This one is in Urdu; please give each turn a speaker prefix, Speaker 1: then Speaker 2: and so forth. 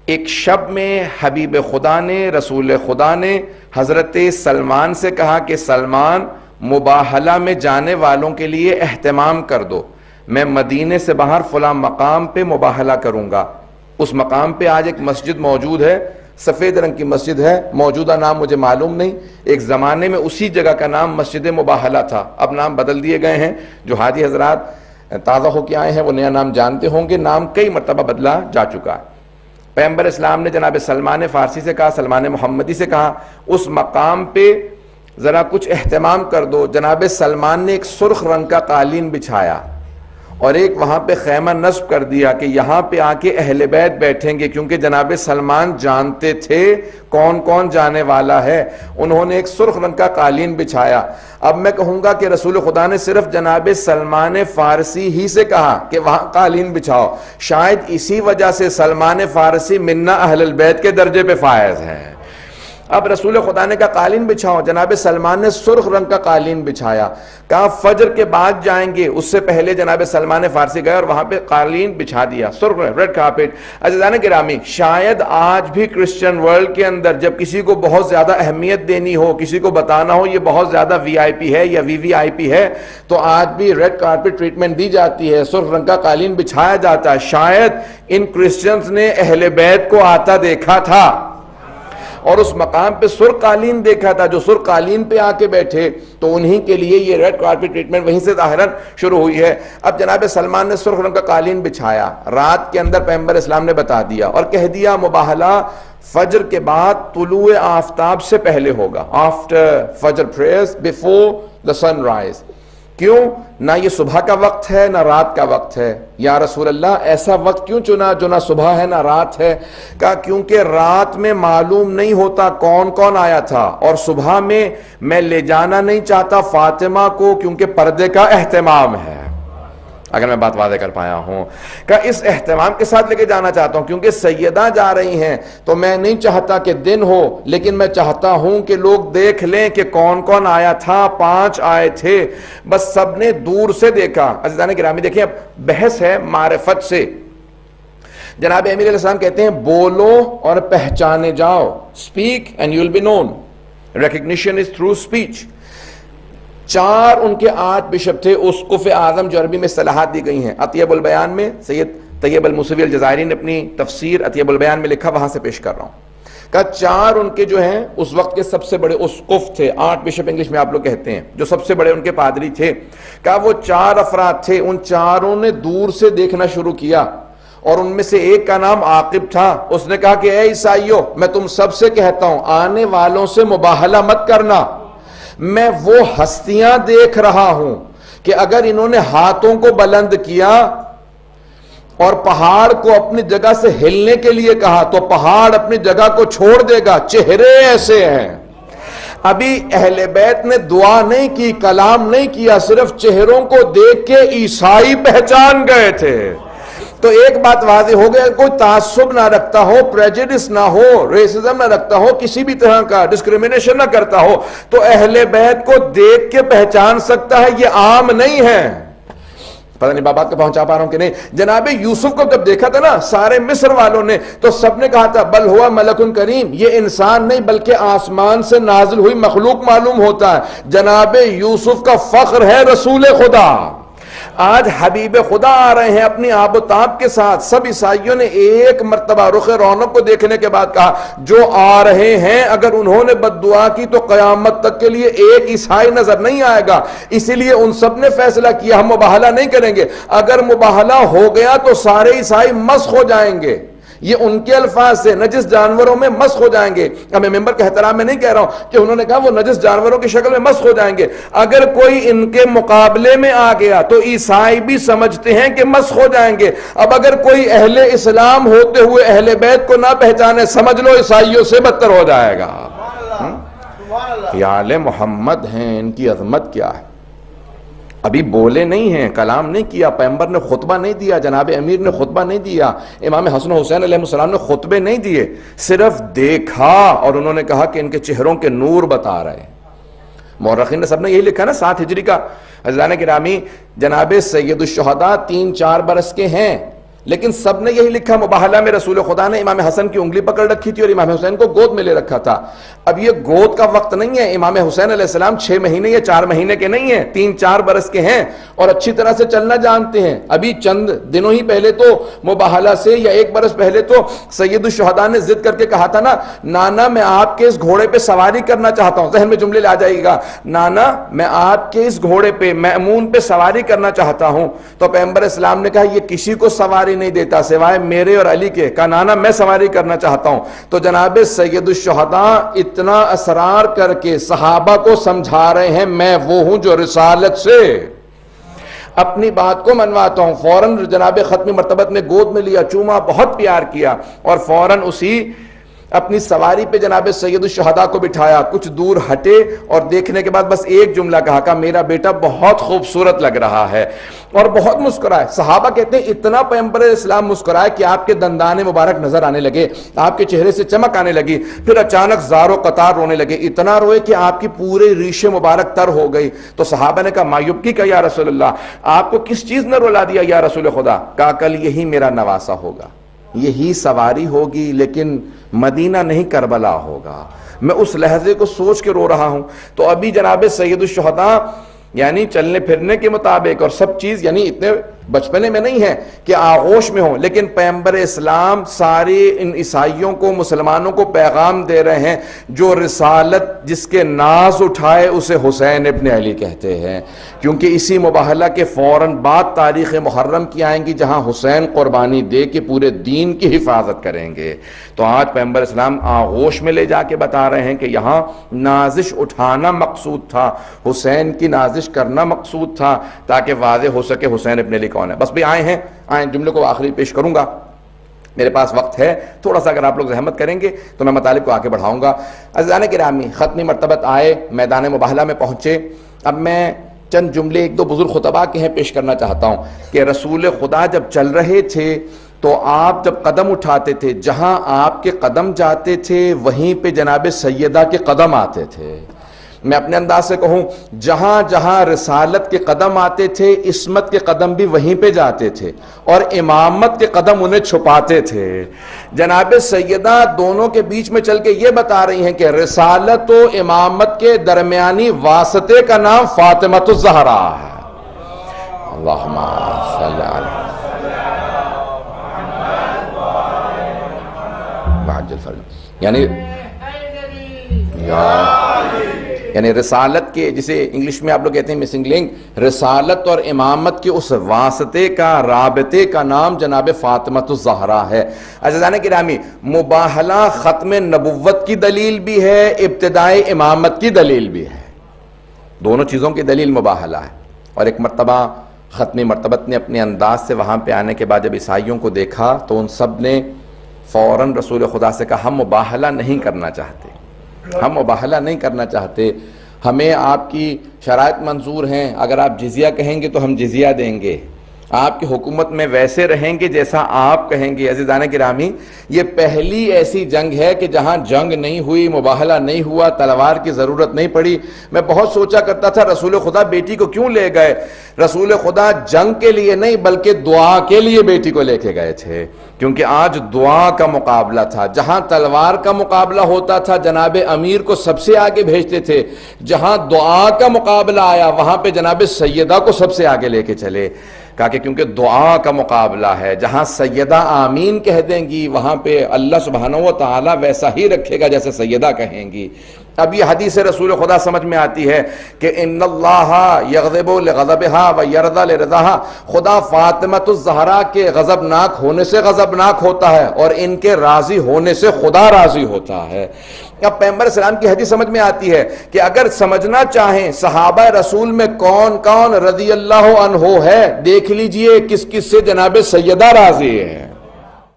Speaker 1: ایک شب میں حبیب خدا نے، رسول خدا نے حضرت سلمان سے کہا کہ سلمان، مباہلہ میں جانے والوں کے لیے اہتمام کر دو، میں مدینے سے باہر فلاں مقام پہ مباہلہ کروں گا۔ اس مقام پہ آج ایک مسجد موجود ہے، سفید رنگ کی مسجد ہے، موجودہ نام مجھے معلوم نہیں، ایک زمانے میں اسی جگہ کا نام مسجد مباہلہ تھا، اب نام بدل دیے گئے ہیں۔ جو حاجی حضرات تازہ ہو کے آئے ہیں وہ نیا نام جانتے ہوں گے، نام کئی مرتبہ بدلا جا چکا ہے۔ پیغمبر اسلام نے جناب سلمان فارسی سے کہا، سلمان محمدی سے کہا، اس مقام پہ ذرا کچھ اہتمام کر دو۔ جناب سلمان نے ایک سرخ رنگ کا قالین بچھایا اور ایک وہاں پہ خیمہ نصب کر دیا کہ یہاں پہ آ کے اہل بیت بیٹھیں گے، کیونکہ جناب سلمان جانتے تھے کون کون جانے والا ہے۔ انہوں نے ایک سرخ رنگ کا قالین بچھایا۔ اب میں کہوں گا کہ رسول خدا نے صرف جناب سلمان فارسی ہی سے کہا کہ وہاں قالین بچھاؤ، شاید اسی وجہ سے سلمان فارسی منا اہل البیت کے درجے پہ فائز ہے۔ اب رسول خدا نے کہا قالین بچھاؤ، جناب سلمان نے سرخ رنگ کا قالین بچھایا، کہا فجر کے بعد جائیں گے، اس سے پہلے جناب سلمان فارسی گئے اور وہاں پہ قالین بچھا دیا، سرخ ریڈ کارپیٹ۔ عزیزان گرامی، شاید آج بھی کرسچن ورلڈ کے اندر جب کسی کو بہت زیادہ اہمیت دینی ہو، کسی کو بتانا ہو یہ بہت زیادہ وی آئی پی ہے یا وی وی آئی پی ہے، تو آج بھی ریڈ کارپیٹ ٹریٹمنٹ دی جاتی ہے، سرخ رنگ کا قالین بچھایا جاتا ہے۔ شاید ان کرسچنز نے اہل بیت کو آتا دیکھا تھا اور اس مقام پہ سرخ قالین دیکھا تھا، جو سرخ قالین پہ آ کے بیٹھے تو انہی کے لیے یہ ریڈ کارپیٹ ٹریٹمنٹ وہیں سے ظاہراً شروع ہوئی ہے۔ اب جناب سلمان نے سرخ رنگ کا قالین بچھایا، رات کے اندر پیغمبر اسلام نے بتا دیا اور کہہ دیا مباہلہ فجر کے بعد طلوع آفتاب سے پہلے ہوگا، آفٹر فجر prayers before the sunrise. کیوں؟ نہ یہ صبح کا وقت ہے نہ رات کا وقت ہے۔ یا رسول اللہ ایسا وقت کیوں چنا جو نہ صبح ہے نہ رات ہے؟ کہا کیونکہ رات میں معلوم نہیں ہوتا کون کون آیا تھا، اور صبح میں لے جانا نہیں چاہتا فاطمہ کو کیونکہ پردے کا اہتمام ہے۔ اگر میں بات واضح کر پایا ہوں کہ اس اہتمام کے ساتھ لے کے جانا چاہتا ہوں، کیونکہ سیدہ جا رہی ہیں تو میں نہیں چاہتا کہ دن ہو، لیکن میں چاہتا ہوں کہ لوگ دیکھ لیں کہ کون کون آیا تھا۔ 5 آئے تھے، بس سب نے دور سے دیکھا۔ عزیزان گرامی دیکھیں، اب بحث ہے معرفت سے۔ جناب امیر علیہ السلام کہتے ہیں بولو اور پہچانے جاؤ، speak and you will be known, recognition is through speech۔ 4 ان کے 8 بشپ تھے، اسقف اعظم جو عربی میں اصطلاحات دی گئی ہیں۔ اطیب البیان میں سید طیب الموسوی الجزائری نے اپنی تفسیر اطیب البیان میں لکھا، وہاں سے پیش کر رہا ہوں۔ کہا 4 ان کے جو ہیں اس وقت کے سب سے بڑے اسقف تھے، 8 بشپ انگلش میں آپ لوگ کہتے ہیں، جو سب سے بڑے ان کے پادری تھے۔ کہا وہ 4 افراد تھے، ان 4 نے دور سے دیکھنا شروع کیا، اور ان میں سے ایک کا نام عاقب تھا۔ اس نے کہا کہ اے عیسائیو، میں تم سب سے کہتا ہوں آنے والوں سے مباہلہ مت کرنا، میں وہ ہستیاں دیکھ رہا ہوں کہ اگر انہوں نے ہاتھوں کو بلند کیا اور پہاڑ کو اپنی جگہ سے ہلنے کے لیے کہا تو پہاڑ اپنی جگہ کو چھوڑ دے گا۔ چہرے ایسے ہیں۔ ابھی اہل بیت نے دعا نہیں کی، کلام نہیں کیا، صرف چہروں کو دیکھ کے عیسائی پہچان گئے تھے۔ تو ایک بات واضح ہو گیا، کوئی تعصب نہ رکھتا ہو، پریجڈس نہ ہو، ریسزم نہ رکھتا ہو، کسی بھی طرح کا ڈسکریمنیشن نہ کرتا ہو، تو اہل بیت کو دیکھ کے پہچان سکتا ہے، یہ عام نہیں ہے۔ پتہ نہیں بات کو پہنچا پا رہا ہوں کہ نہیں۔ جناب یوسف کو جب دیکھا تھا نا سارے مصر والوں نے، تو سب نے کہا تھا بل ہوا ملک کریم، یہ انسان نہیں بلکہ آسمان سے نازل ہوئی مخلوق معلوم ہوتا ہے۔ جناب یوسف کا فخر ہے رسول خدا۔ آج حبیب خدا آ رہے ہیں اپنی آب و تاب کے ساتھ۔ سب عیسائیوں نے ایک مرتبہ رخ رونق کو دیکھنے کے بعد کہا جو آ رہے ہیں اگر انہوں نے بد دعا کی تو قیامت تک کے لیے ایک عیسائی نظر نہیں آئے گا۔ اسی لیے ان سب نے فیصلہ کیا ہم مباہلہ نہیں کریں گے، اگر مباہلہ ہو گیا تو سارے عیسائی مسخ ہو جائیں گے۔ یہ ان کے الفاظ سے نجس جانوروں میں مسخ ہو جائیں گے۔ اب میں ممبر کے احترام میں نہیں کہہ رہا ہوں کہ انہوں نے کہا وہ نجس جانوروں کی شکل میں مسخ ہو جائیں گے۔ اگر کوئی ان کے مقابلے میں آ گیا تو عیسائی بھی سمجھتے ہیں کہ مسخ ہو جائیں گے۔ اب اگر کوئی اہل اسلام ہوتے ہوئے اہل بیت کو نہ پہچانے، سمجھ لو عیسائیوں سے بدتر ہو جائے گا۔ خیال محمد ہیں، ان کی عظمت کیا ہے۔ ابھی بولے نہیں ہیں، کلام نہیں کیا، پیغمبر نے خطبہ نہیں دیا، جناب امیر نے خطبہ نہیں دیا، امام حسن حسین علیہ السلام نے خطبے نہیں دیے، صرف دیکھا اور انہوں نے کہا کہ ان کے چہروں کے نور بتا رہے ہیں۔ مورخین نے سب نے یہی لکھا نا 7 ہجری کا۔ عزیزان گرامی، جناب سید الشہداء 3-4 برس کے ہیں، لیکن سب نے یہی لکھا مباہلہ میں رسول خدا نے امام حسن کی انگلی پکڑ رکھی تھی اور امام حسین کو گود میں لے رکھا تھا. اب یہ گود کا وقت نہیں ہے. امام حسین علیہ السلام 6 مہینے یا 4 مہینے کے نہیں ہیں, 3-4 برس کے ہیں اور اچھی طرح سے چلنا جانتے ہیں. ابھی چند دنوں ہی پہلے تو مباہلہ سے یا 1 برس پہلے تو سید الشہداء نے ضد کر کے کہا تھا نا, نانا میں آپ کے اس گھوڑے پہ سواری کرنا چاہتا ہوں. ذہن میں جملے لا جائے گا, نانا میں آپ کے اس گھوڑے پہ مأمون پہ سواری کرنا چاہتا ہوں. تو پیغمبر اسلام نے کہا یہ کسی کو سواری نہیں دیتا سوائے میرے اور علی کے. کہا نانا میں سواری کرنا چاہتا ہوں. تو جناب سید الشہداء اتنا اسرار کر کے صحابہ کو سمجھا رہے ہیں میں وہ ہوں جو رسالت سے اپنی بات کو منواتا ہوں. فوراً جناب ختم مرتبت نے گود میں لیا, چوما, بہت پیار کیا اور فوراً اسی اپنی سواری پہ جناب سید الشہداء کو بٹھایا. کچھ دور ہٹے اور دیکھنے کے بعد بس ایک جملہ کہا میرا بیٹا بہت خوبصورت لگ رہا ہے, اور بہت مسکرائے. صحابہ کہتے ہیں اتنا پیغمبر اسلام مسکرائے کہ آپ کے دندان مبارک نظر آنے لگے, آپ کے چہرے سے چمک آنے لگی. پھر اچانک زار و قطار رونے لگے, اتنا روئے کہ آپ کی پورے ریشے مبارک تر ہو گئی. تو صحابہ نے کہا مایوبکی کا یا رسول اللہ, آپ کو کس چیز نے رلا دیا یا رسول خدا؟ کہا کل یہی میرا نواسا ہوگا, یہی سواری ہوگی, لیکن مدینہ نہیں کربلا ہوگا. میں اس لحظے کو سوچ کے رو رہا ہوں. تو ابھی جناب سید الشہداء یعنی چلنے پھرنے کے مطابق اور سب چیز یعنی اتنے بچپنے میں نہیں ہے کہ آغوش میں ہوں, لیکن پیغمبر اسلام سارے ان عیسائیوں کو, مسلمانوں کو پیغام دے رہے ہیں جو رسالت جس کے ناز اٹھائے اسے حسین ابن علی کہتے ہیں, کیونکہ اسی مباہلہ کے فوراً بعد تاریخ محرم کی آئیں گی جہاں حسین قربانی دے کے پورے دین کی حفاظت کریں گے. تو آج پیغمبر اسلام آغوش میں لے جا کے بتا رہے ہیں کہ یہاں نازش اٹھانا مقصود تھا, حسین کی نازش کرنا مقصود تھا تاکہ واضح ہو سکے حسین ابن علی کون ہے. بس بھی آئیں جملے کو آخری پیش کروں گا, میرے پاس وقت ہے تھوڑا سا, اگر آپ لوگ زحمت کریں گے تو میں مطالب کو آگے بڑھاؤں گا. عزیزان گرامی, ختمی مرتبت آئے, میدان مباہلہ میں پہنچے. اب میں چند جملے 1-2 بزرگ خطباء کے ہیں پیش کرنا چاہتا ہوں کہ رسول خدا جب چل رہے تھے تو آپ جب قدم اٹھاتے تھے, جہاں آپ کے قدم جاتے تھے وہیں پہ جناب سیدہ کے قدم آتے تھے. میں اپنے انداز سے کہوں, جہاں جہاں رسالت کے قدم آتے تھے عصمت کے قدم بھی وہیں پہ جاتے تھے, اور امامت کے قدم انہیں چھپاتے تھے. جناب سیدہ دونوں کے بیچ میں چل کے یہ بتا رہی ہیں کہ رسالت و امامت کے درمیانی واسطے کا نام فاطمۃ الزہرا ہے. اللہم صلی علی یعنی رسالت کے, جسے انگلش میں آپ لوگ کہتے ہیں مسنگ لنک, رسالت اور امامت کے اس واسطے کا, رابطے کا نام جناب فاطمۃ الزہرا ہے. عزیزان گرامی, مباہلہ ختم نبوت کی دلیل بھی ہے, ابتدائے امامت کی دلیل بھی ہے. دونوں چیزوں کی دلیل مباہلہ ہے. اور ایک مرتبہ ختمی مرتبت نے اپنے انداز سے وہاں پہ آنے کے بعد جب عیسائیوں کو دیکھا تو ان سب نے فوراً رسول خدا سے کہا ہم مباہلہ نہیں کرنا چاہتے, ہم مباہلہ نہیں کرنا چاہتے, ہمیں آپ کی شرائط منظور ہیں, اگر آپ جزیہ کہیں گے تو ہم جزیہ دیں گے, آپ کی حکومت میں ویسے رہیں گے جیسا آپ کہیں گے. عزیزان گرامی, یہ پہلی ایسی جنگ ہے کہ جہاں جنگ نہیں ہوئی, مباہلہ نہیں ہوا, تلوار کی ضرورت نہیں پڑی. میں بہت سوچا کرتا تھا رسول خدا بیٹی کو کیوں لے گئے. رسول خدا جنگ کے لیے نہیں بلکہ دعا کے لیے بیٹی کو لے کے گئے تھے, کیونکہ آج دعا کا مقابلہ تھا. جہاں تلوار کا مقابلہ ہوتا تھا جناب امیر کو سب سے آگے بھیجتے تھے, جہاں دعا کا مقابلہ آیا وہاں پہ جناب سیدہ کو سب سے آگے لے کے چلے. کہا کہ کیونکہ دعا کا مقابلہ ہے, جہاں سیدہ آمین کہہ دیں گی وہاں پہ اللہ سبحانہ و تعالی ویسا ہی رکھے گا جیسے سیدہ کہیں گی. اب یہ حدیث رسول خدا سمجھ میں آتی ہے کہ ان اللہ یغضب لغضبها و یرضى لرضاها, خدا فاطمۃ الزہرا کے غضبناک ہونے سے غضبناک ہوتا ہے اور ان کے راضی ہونے سے خدا راضی ہوتا ہے. اب پیغمبر اسلام کی حدیث سمجھ میں آتی ہے کہ اگر سمجھنا چاہیں صحابہ رسول میں کون کون رضی اللہ عنہ ہے, دیکھ لیجئے کس کس سے جناب سیدہ راضی ہے.